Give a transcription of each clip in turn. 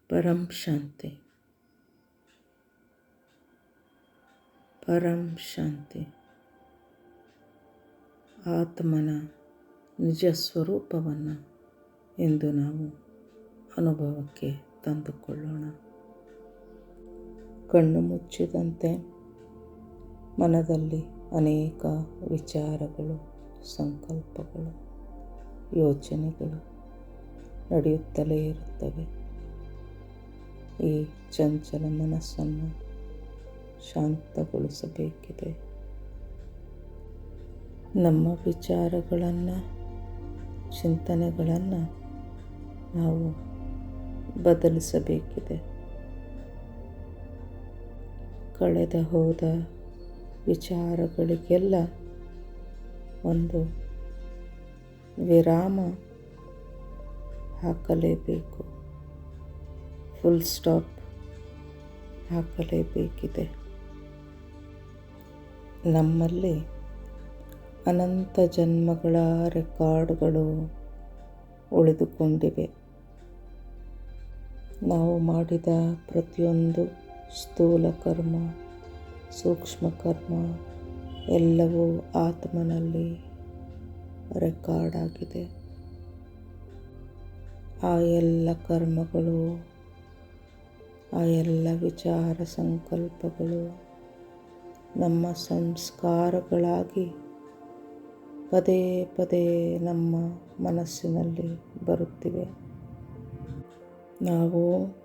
ಪರಂ ಶಾಂತಿ. ಪರಂ ಶಾಂತಿ ಆತ್ಮನ ನಿಜ ಸ್ವರೂಪವನ್ನು ಎಂದು ನಾವು ಅನುಭವಕ್ಕೆ ತಂದುಕೊಳ್ಳೋಣ. ಕಣ್ಣು ಮುಚ್ಚಿದಂತೆ ಮನದಲ್ಲಿ ಅನೇಕ ವಿಚಾರಗಳು, ಸಂಕಲ್ಪಗಳು, ಯೋಚನೆಗಳು ನಡೆಯುತ್ತಲೇ ಇರುತ್ತವೆ. ಈ ಚಂಚಲ ಮನಸ್ಸನ್ನು ಶಾಂತಗೊಳಿಸಬೇಕಿದೆ. ನಮ್ಮ ವಿಚಾರಗಳನ್ನು, ಚಿಂತನೆಗಳನ್ನು ನಾವು ಬದಲಿಸಬೇಕಿದೆ. ಕಳೆದ ಹೋದ ವಿಚಾರಗಳಿಗೆಲ್ಲ ಒಂದು ವಿರಾಮ ಹಾಕಲೇಬೇಕು. Full stop ಹಾಕಲೇಬೇಕಿದೆ. ನಮ್ಮಲ್ಲಿ ಅನಂತ ಜನ್ಮಗಳ ರೆಕಾರ್ಡ್ಗಳು ಉಳಿದುಕೊಂಡಿವೆ. ನಾವು ಮಾಡಿದ ಪ್ರತಿಯೊಂದು ಸ್ಥೂಲ ಕರ್ಮ, ಸೂಕ್ಷ್ಮ ಕರ್ಮ ಎಲ್ಲವೂ ಆತ್ಮನಲ್ಲಿ ರೆಕಾರ್ಡ್ ಆಗಿದೆ. ಆ ಎಲ್ಲ ಕರ್ಮಗಳು, ಆ ಎಲ್ಲ ವಿಚಾರ ಸಂಕಲ್ಪಗಳು ನಮ್ಮ ಸಂಸ್ಕಾರಗಳಾಗಿ ಪದೇ ಪದೇ ನಮ್ಮ ಮನಸ್ಸಿನಲ್ಲಿ ಬರುತ್ತಿವೆ. ನಾವು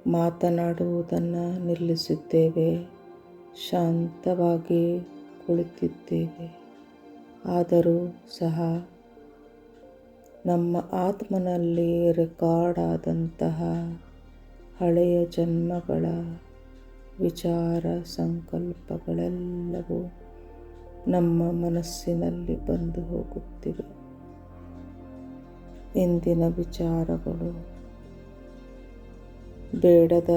ಮಾತನಾಡುವುದನ್ನು ನಿಲ್ಲಿಸಿದ್ದೇವೆ, ಶಾಂತವಾಗಿ ಕುಳಿತಿದ್ದೇವೆ. ಆದರೂ ಸಹ ನಮ್ಮ ಆತ್ಮನಲ್ಲಿ ರೆಕಾರ್ಡ್ ಆದಂತಹ ಹಳೆಯ ಜನ್ಮಗಳ ವಿಚಾರ ಸಂಕಲ್ಪಗಳೆಲ್ಲವೂ ನಮ್ಮ ಮನಸ್ಸಿನಲ್ಲಿ ಬಂದು ಹೋಗುತ್ತಿವೆ. ಇಂದಿನ ವಿಚಾರಗಳು, ಬೇಡದ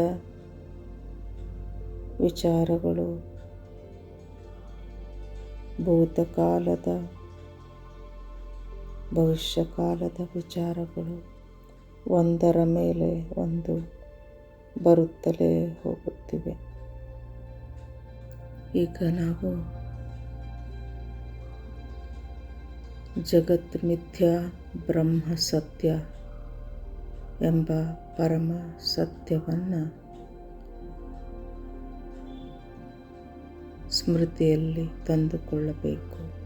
ವಿಚಾರಗಳು, ಭೂತಕಾಲದ, ಭವಿಷ್ಯಕಾಲದ ವಿಚಾರಗಳು ಒಂದರ ಮೇಲೆ ಒಂದು ಬರುತ್ತಲೇ ಹೋಗುತ್ತಿವೆ. ಈಗ ನಾವು ಜಗತ್ ಮಿಥ್ಯಾ, ಬ್ರಹ್ಮ ಸತ್ಯ ಎಂಬ ಪರಮ ಸತ್ಯವನ್ನು ಸ್ಮೃತಿಯಲ್ಲಿ ತಂದುಕೊಳ್ಳಬೇಕು.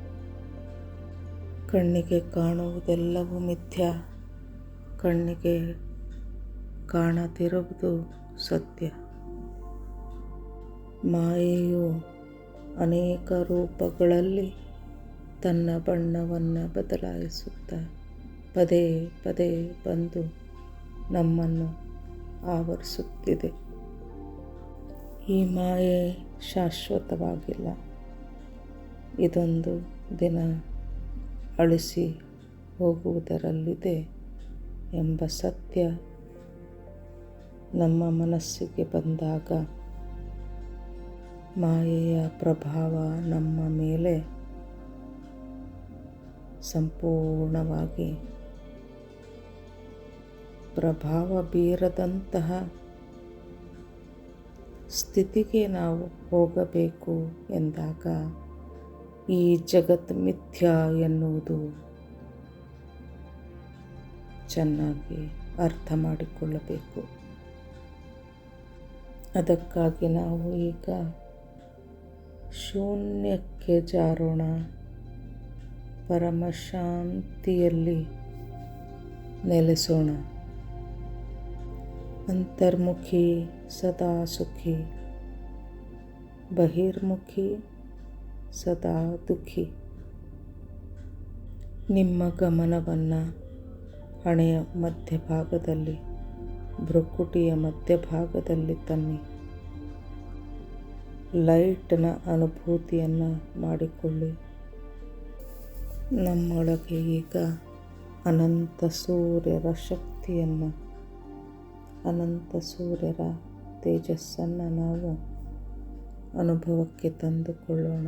ಕಣ್ಣಿಗೆ ಕಾಣುವುದೆಲ್ಲವೂ ಮಿಥ್ಯಾ, ಕಣ್ಣಿಗೆ ಕಾಣದಿರುವುದು ಸತ್ಯ. ಮಾಯೆಯು ಅನೇಕ ರೂಪಗಳಲ್ಲಿ ತನ್ನ ಬಣ್ಣವನ್ನು ಬದಲಾಯಿಸುತ್ತಾ ಪದೇ ಪದೇ ಬಂದು ನಮ್ಮನ್ನು ಆವರಿಸುತ್ತಿದೆ. ಈ ಮಾಯೆ ಶಾಶ್ವತವಾಗಿಲ್ಲ. ಇದೊಂದು ದಿನ ಅಳಿಸಿ ಹೋಗುವುದರಲ್ಲಿದೆ ಎಂಬ ಸತ್ಯ ನಮ್ಮ ಮನಸ್ಸಿಗೆ ಬಂದಾಗ ಮಾಯೆಯ ಪ್ರಭಾವ ನಮ್ಮ ಮೇಲೆ ಸಂಪೂರ್ಣವಾಗಿ ಪ್ರಭಾವ ಬೀರದಂತಹ ಸ್ಥಿತಿಗೆ ನಾವು ಹೋಗಬೇಕು ಎಂದಾಗ ಈ ಜಗತ್ ಮಿಥ್ಯಾ ಎನ್ನುವುದು ಚೆನ್ನಾಗಿ ಅರ್ಥ ಮಾಡಿಕೊಳ್ಳಬೇಕು. ಅದಕ್ಕಾಗಿ ನಾವು ಈಗ ಶೂನ್ಯಕ್ಕೆ ಜಾರೋಣ. ಪರಮ ಶಾಂತಿಯಲ್ಲಿ ನೆಲೆಸೋಣ. ಅಂತರ್ಮುಖಿ ಸದಾ ಸುಖಿ, ಬಹಿರ್ಮುಖಿ ಸದಾ ದುಃಖಿ. ನಿಮ್ಮ ಗಮನವನ್ನು ಹಣೆಯ ಮಧ್ಯಭಾಗದಲ್ಲಿ, ಭ್ರುಕುಟಿಯ ಮಧ್ಯಭಾಗದಲ್ಲಿ ತನ್ನಿ. ಲೈಟ್ನ ಅನುಭೂತಿಯನ್ನು ಮಾಡಿಕೊಳ್ಳಿ. ನಮ್ಮೊಳಗೆ ಈಗ ಅನಂತ ಸೂರ್ಯರ ಶಕ್ತಿಯನ್ನು, ಅನಂತ ಸೂರ್ಯರ ತೇಜಸ್ಸನ್ನು ನಾವು ಅನುಭವಕ್ಕೆ ತಂದುಕೊಳ್ಳೋಣ.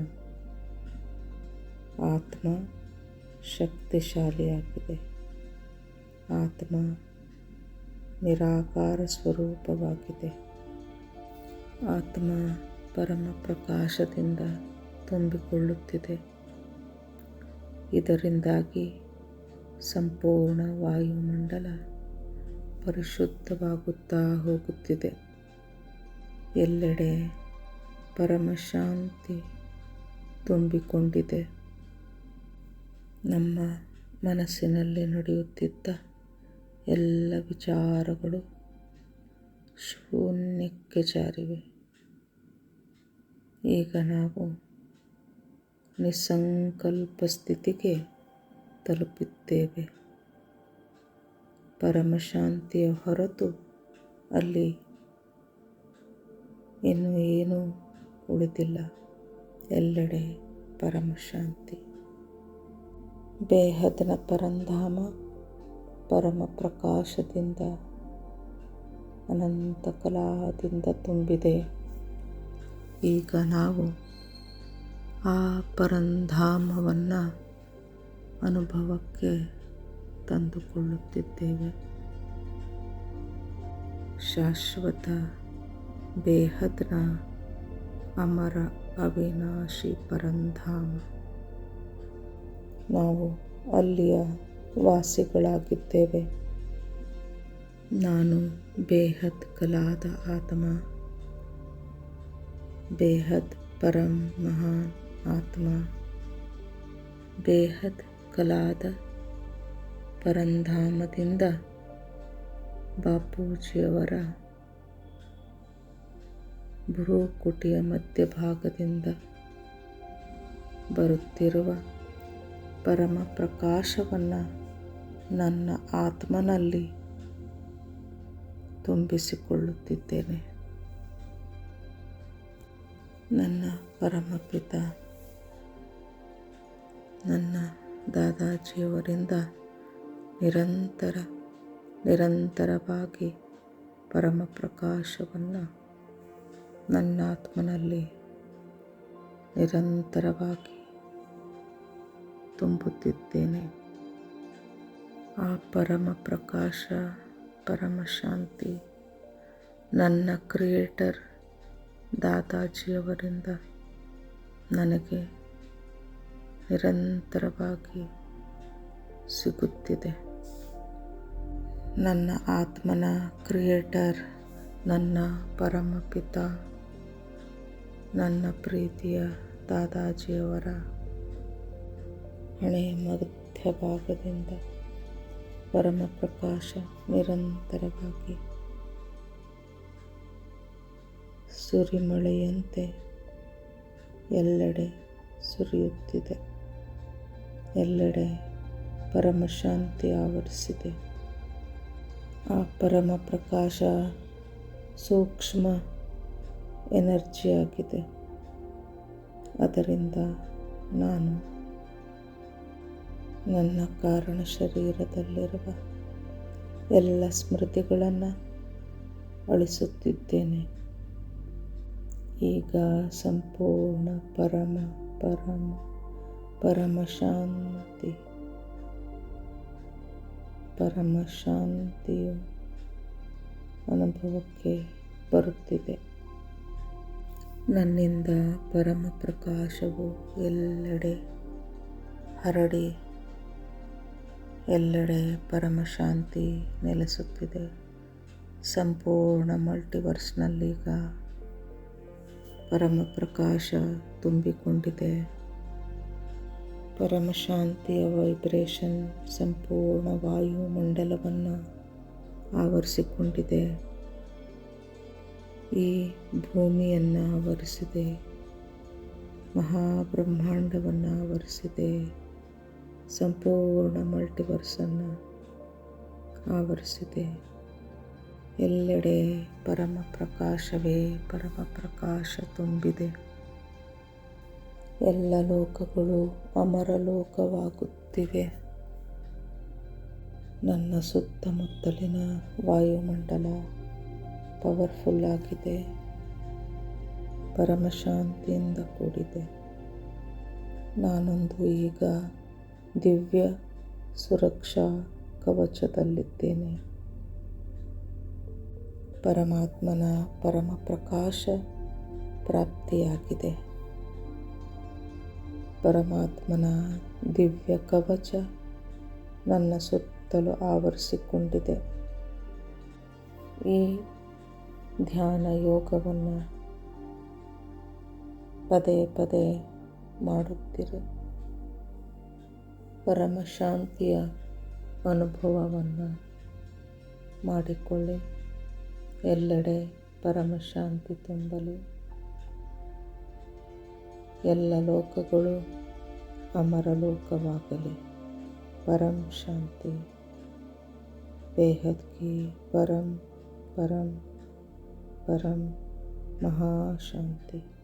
ಆತ್ಮ ಶಕ್ತಿಶಾಲಿಯಾಗಿದೆ. ಆತ್ಮ ನಿರಾಕಾರ ಸ್ವರೂಪವಾಗಿದೆ. ಆತ್ಮ ಪರಮ ಪ್ರಕಾಶದಿಂದ ತುಂಬಿಕೊಳ್ಳುತ್ತಿದೆ. ಇದರಿಂದಾಗಿ ಸಂಪೂರ್ಣ ವಾಯುಮಂಡಲ ಪರಿಶುದ್ಧವಾಗುತ್ತಾ ಹೋಗುತ್ತಿದೆ. ಎಲ್ಲೆಡೆ ಪರಮಶಾಂತಿ ತುಂಬಿಕೊಂಡಿದೆ. ನಮ್ಮ ಮನಸ್ಸಿನಲ್ಲಿ ನಡೆಯುತ್ತಿದ್ದ ಎಲ್ಲ ವಿಚಾರಗಳು ಶೂನ್ಯಕ್ಕೆ ಜಾರಿವೆ. ಈಗ ನಾವು ನಿಸ್ಸಂಕಲ್ಪ ಸ್ಥಿತಿಗೆ ತಲುಪಿದ್ದೇವೆ. ಪರಮಶಾಂತಿಯ ಹೊರತು ಅಲ್ಲಿ ಇನ್ನು ಏನೂ ಉಳಿದಿಲ್ಲ. ಎಲ್ಲೆಡೆ ಪರಮಶಾಂತಿ. ಬೇಹದ್ನ ಪರಂಧಾಮ ಪರಮ ಪ್ರಕಾಶದಿಂದ ಅನಂತ ಕಲಾದಿಂದ ತುಂಬಿದೆ. ಈಗ ನಾವು ಆ ಪರಂಧಾಮವನ್ನು ಅನುಭವಕ್ಕೆ ತಂದುಕೊಳ್ಳುತ್ತಿದ್ದೇವೆ. ಶಾಶ್ವತ ಬೇಹದ್ನ ಅಮರ ಅವಿನಾಶಿ ಪರಂಧಾಮ. ನಾವು ಅಲ್ಲಿಯ ವಾಸಿಗಳಾಗಿದ್ದೇವೆ. ನಾನು ಬೇಹದ್ ಕಲಾದ ಆತ್ಮ, ಬೇಹದ್ ಪರಂ ಮಹಾನ್ ಆತ್ಮ. ಬೇಹದ್ ಕಲಾದ ಪರಂಧಾಮದಿಂದ ಬಾಪೂಜಿಯವರ ಭ್ರೂಕುಟಿಯ ಮಧ್ಯಭಾಗದಿಂದ ಬರುತ್ತಿರುವ ಪರಮ ಪ್ರಕಾಶವನ್ನು ನನ್ನ ಆತ್ಮನಲ್ಲಿ ತುಂಬಿಸಿಕೊಳ್ಳುತ್ತಿದ್ದೇನೆ. ನನ್ನ ಪರಮಪಿತ ನನ್ನ ದಾದಾಜಿಯವರಿಂದ ನಿರಂತರವಾಗಿ ಪರಮ ಪ್ರಕಾಶವನ್ನು ನನ್ನ ಆತ್ಮನಲ್ಲಿ ನಿರಂತರವಾಗಿ ತುಂಬುತ್ತಿದ್ದೇನೆ. ಆ ಪರಮ ಪ್ರಕಾಶ, ಪರಮ ಶಾಂತಿ ನನ್ನ ಕ್ರಿಯೇಟರ್ ದಾದಾಜಿಯವರಿಂದ ನನಗೆ ನಿರಂತರವಾಗಿ ಸಿಗುತ್ತಿದೆ. ನನ್ನ ಆತ್ಮನ ಕ್ರಿಯೇಟರ್, ನನ್ನ ಪರಮಪಿತ, ನನ್ನ ಪ್ರೀತಿಯ ದಾದಾಜಿಯವರ ಹಣೆಯ ಮಧ್ಯಭಾಗದಿಂದ ಪರಮ ಪ್ರಕಾಶ ನಿರಂತರವಾಗಿ ಸುರಿಮಳೆಯಂತೆ ಎಲ್ಲೆಡೆ ಸುರಿಯುತ್ತಿದೆ. ಎಲ್ಲೆಡೆ ಪರಮಶಾಂತಿ ಆವರಿಸಿದೆ. ಆ ಪರಮ ಪ್ರಕಾಶ ಸೂಕ್ಷ್ಮ ಎನರ್ಜಿಯಾಗಿದೆ. ಅದರಿಂದ ನಾನು ನನ್ನ ಕಾರಣ ಶರೀರದಲ್ಲಿರುವ ಎಲ್ಲ ಸ್ಮೃತಿಗಳನ್ನು ಅಳಿಸುತ್ತಿದ್ದೇನೆ. ಈಗ ಸಂಪೂರ್ಣ ಪರಮ ಶಾಂತಿಯು ಅನುಭವಕ್ಕೆ ಬರುತ್ತಿದೆ. ನನ್ನಿಂದ ಪರಮ ಪ್ರಕಾಶವು ಎಲ್ಲೆಡೆ ಹರಡಿ ಎಲ್ಲೆಡೆ ಪರಮ ಶಾಂತಿ ನೆಲೆಸುತ್ತಿದೆ. ಸಂಪೂರ್ಣ ಮಲ್ಟಿವರ್ಸ್ನಲ್ಲೀಗ ಪರಮ ಪ್ರಕಾಶ ತುಂಬಿಕೊಂಡಿದೆ. ಪರಮಶಾಂತಿಯ ವೈಬ್ರೇಷನ್ ಸಂಪೂರ್ಣ ವಾಯುಮಂಡಲವನ್ನು ಆವರಿಸಿಕೊಂಡಿದೆ. ಈ ಭೂಮಿಯನ್ನು ಆವರಿಸಿದೆ. ಮಹಾಬ್ರಹ್ಮಾಂಡವನ್ನು ಆವರಿಸಿದೆ. ಸಂಪೂರ್ಣ ಮಲ್ಟಿವರ್ಸನ್ನು ಆವರಿಸಿದೆ. ಎಲ್ಲೆಡೆ ಪರಮ ಪ್ರಕಾಶವೇ ಪರಮ ಪ್ರಕಾಶ ತುಂಬಿದೆ. ಎಲ್ಲ ಲೋಕಗಳು ಅಮರ ಲೋಕವಾಗುತ್ತಿವೆ. ನನ್ನ ಸುತ್ತಮುತ್ತಲಿನ ವಾಯುಮಂಡಲ ಪವರ್ಫುಲ್ ಆಗಿದೆ. ಪರಮಶಾಂತಿಯಿಂದ ಕೂಡಿದೆ. ನಾನೊಂದು ಈಗ ದಿವ್ಯ ಸುರಕ್ಷಾ ಕವಚದಲ್ಲಿದ್ದೇನೆ. ಪರಮಾತ್ಮನ ಪರಮ ಪ್ರಕಾಶ ಪ್ರಾಪ್ತಿಯಾಗಿದೆ. ಪರಮಾತ್ಮನ ದಿವ್ಯ ಕವಚ ನನ್ನ ಸುತ್ತಲೂ ಆವರಿಸಿಕೊಂಡಿದೆ. ಈ ಧ್ಯಾನ ಯೋಗವನ್ನು ಪದೇ ಪದೇ ಮಾಡುತ್ತಿರಿ. ಪರಮ ಶಾಂತಿಯ ಅನುಭವವನ್ನು ಮಾಡಿಕೊಳ್ಳಿ. ಎಲ್ಲೆಡೆ ಪರಮ ಶಾಂತಿ ತುಂಬಲಿ. ಎಲ್ಲ ಲೋಕಗಳು ಅಮರಲೋಕವಾಗಲಿ. ಪರಂ ಶಾಂತಿ. ಬೇಹದ್ ಕಿ ಪರಂ ಪರಂ ಪರಂ ಮಹಾಶಾಂತಿ.